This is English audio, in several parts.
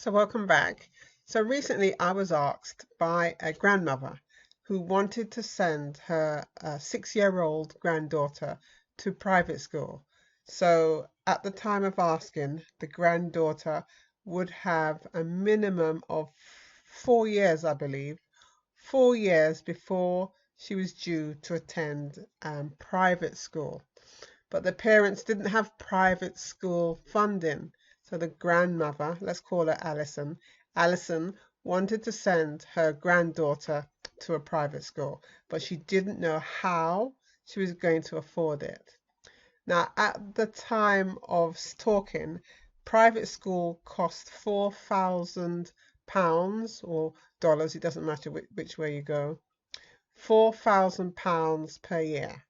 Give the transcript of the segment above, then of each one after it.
So welcome back. So recently I was asked by a grandmother who wanted to send her 6-year-old granddaughter to private school. So at the time of asking, the granddaughter would have a minimum of 4 years, I believe, 4 years before she was due to attend private school. But the parents didn't have private school funding. So the grandmother, let's call her Alison wanted to send her granddaughter to a private school, but she didn't know how she was going to afford it. Now, at the time of talking, private school cost £4,000 or dollars, it doesn't matter which way you go, £4,000 per year.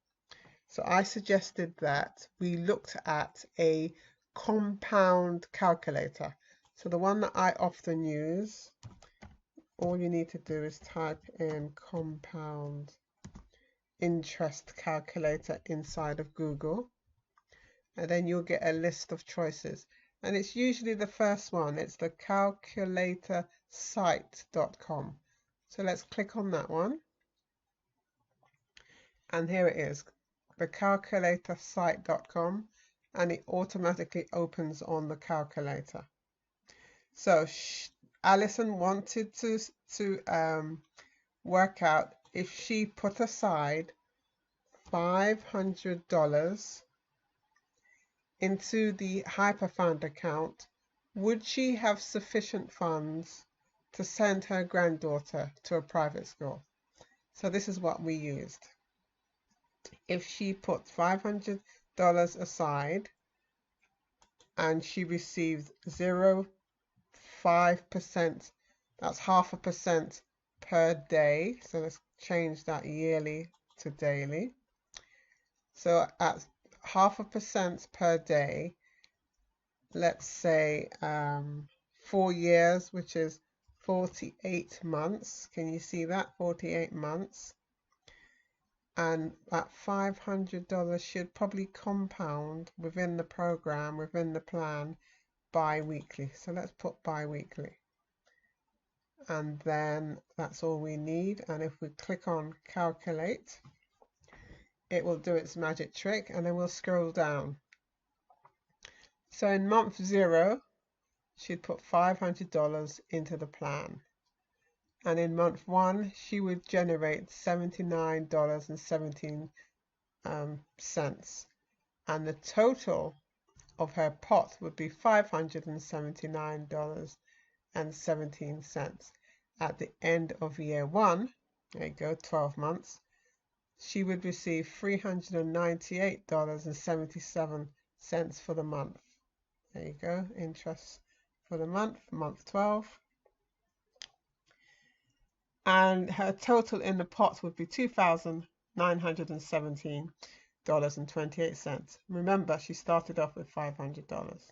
So I suggested that we looked at a compound calculator. So the one that I often use, all you need to do is type in compound interest calculator inside of Google, and then you'll get a list of choices. And it's usually the first one, it's the calculatorsite.com. So let's click on that one. And here it is, the calculatorsite.com, and it automatically opens on the calculator. So Alison wanted to work out if she put aside $500 into the Hyperfund account, would she have sufficient funds to send her granddaughter to a private school? So this is what we used. If she put $500 aside and she received 0.5%, that's 0.5% per day. So let's change that yearly to daily. So at 0.5% per day, let's say 4 years, which is 48 months. Can you see that? 48 months. And that $500 should probably compound within the program, within the plan, bi-weekly. So let's put bi-weekly. And then that's all we need. And if we click on calculate, it will do its magic trick, and then we'll scroll down. So in month 0, she'd put $500 into the plan. And in month 1, she would generate $79.17. And the total of her pot would be $579.17. At the end of year 1, there you go, 12 months, she would receive $398.77 for the month. There you go, interest for the month 12. And her total in the pot would be $2,917.28. Remember, she started off with $500.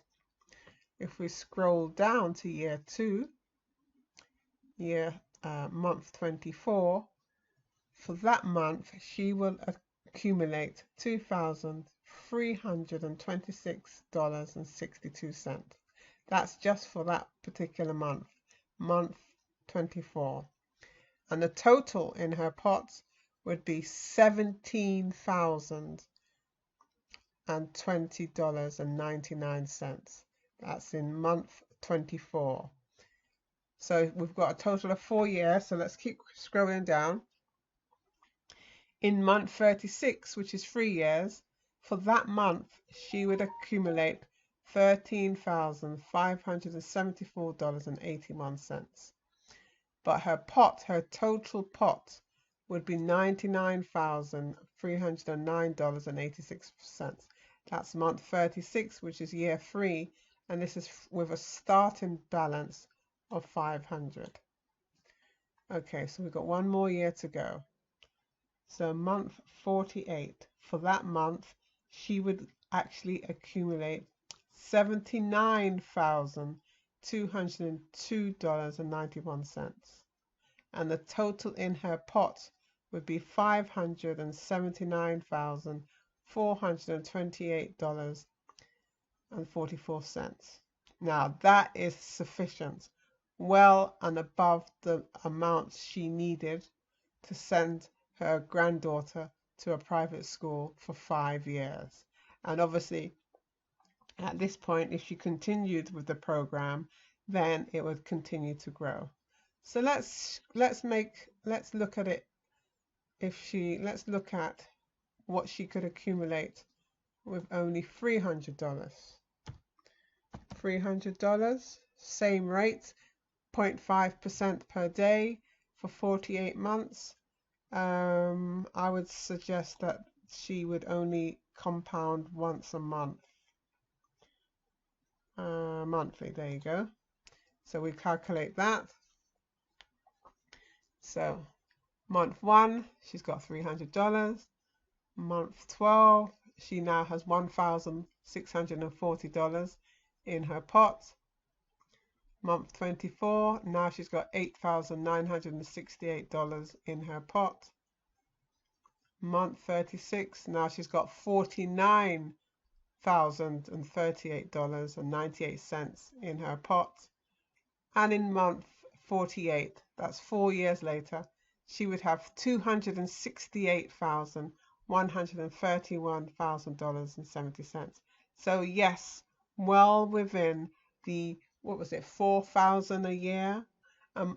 If we scroll down to year 2, month 24, for that month she will accumulate $2,326.62. That's just for that particular month, month 24. And the total in her pot would be $17,020.99. That's in month 24. So we've got a total of 4 years. So let's keep scrolling down. In month 36, which is 3 years, for that month, she would accumulate $13,574.81. But her total pot, would be $99,309.86. That's month 36, which is year 3, and this is with a starting balance of 500. Okay, so we've got one more year to go. So month 48, for that month, she would actually accumulate $79,202.91. And the total in her pot would be $579,428.44. Now that is sufficient, well and above the amount she needed to send her granddaughter to a private school for 5 years. And obviously, at this point, if she continued with the program, then it would continue to grow. So let's look at it. Let's look at what she could accumulate with only $300. $300, same rate, 0.5% per day for 48 months. I would suggest that she would only compound once a month. Monthly, there you go. So we calculate that. So month 1, she's got $300. Month 12, she now has $1,640 in her pot. Month 24, now she's got $8,968 in her pot. Month 36, now she's got $49,038.98 in her pot. And in month 48, that's 4 years later, she would have $268,131.70. So yes, well within the, what was it, 4,000 a year.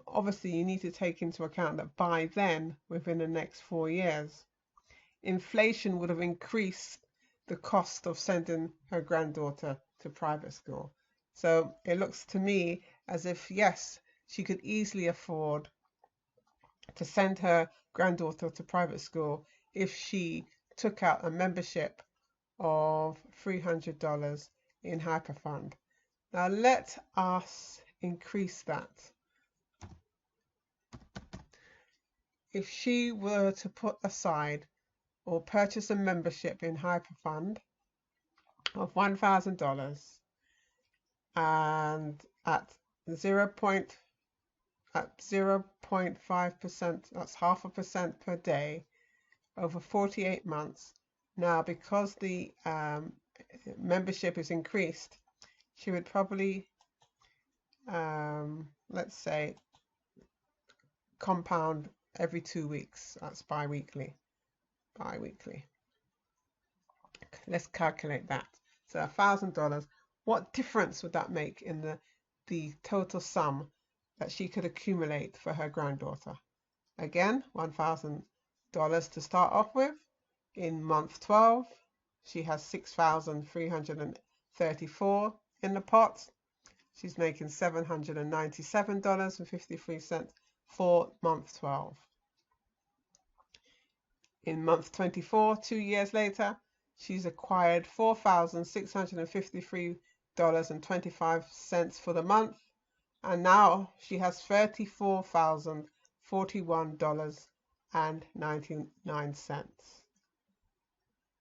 Obviously, you need to take into account that by then, within the next 4 years, inflation would have increased the cost of sending her granddaughter to private school. So it looks to me as if, yes, she could easily afford to send her granddaughter to private school if she took out a membership of $300 in Hyperfund. Now let us increase that. If she were to put aside or purchase a membership in Hyperfund of $1,000 and at 0.5%, that's 0.5% per day over 48 months. Now, because the membership is increased, she would probably, let's say, compound every 2 weeks. That's bi-weekly. Let's calculate that. So $1,000. What difference would that make in the total sum that she could accumulate for her granddaughter? Again, $1,000 to start off with. In month 12, she has $6,334 in the pot. She's making $797.53 for month 12. In month 24, 2 years later, she's acquired $4,653.25 for the month, and now she has $34,041.99.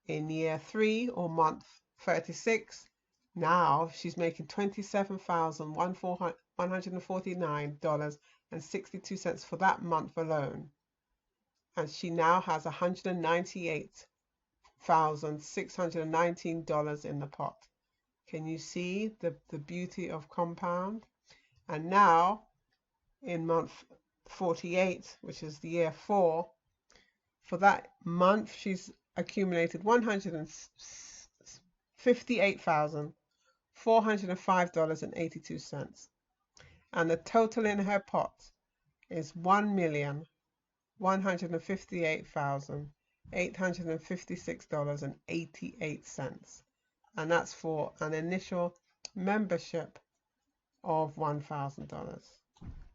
In year 3 or month 36, now she's making $27,149.62 for that month alone. And she now has $198,619 in the pot. Can you see the beauty of compound? And now in month 48, which is the year 4, for that month she's accumulated $158,405.82. And the total in her pot is $1,158,856.88. And that's for an initial membership of $1,000.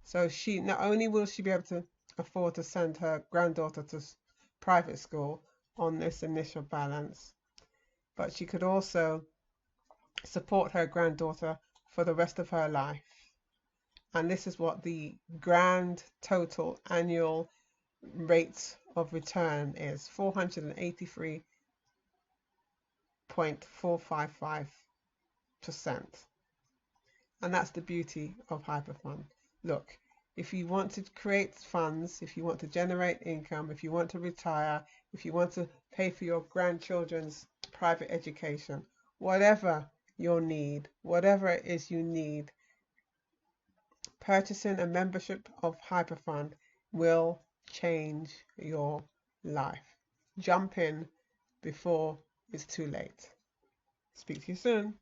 So she not only will she be able to afford to send her granddaughter to private school on this initial balance, but she could also support her granddaughter for the rest of her life. And this is what the grand total annual rate of return is, 483.455%. And that's the beauty of Hyperfund. Look, if you want to create funds, if you want to generate income, if you want to retire, if you want to pay for your grandchildren's private education, whatever your need, whatever it is you need. Purchasing a membership of Hyperfund will change your life. Jump in before it's too late. Speak to you soon.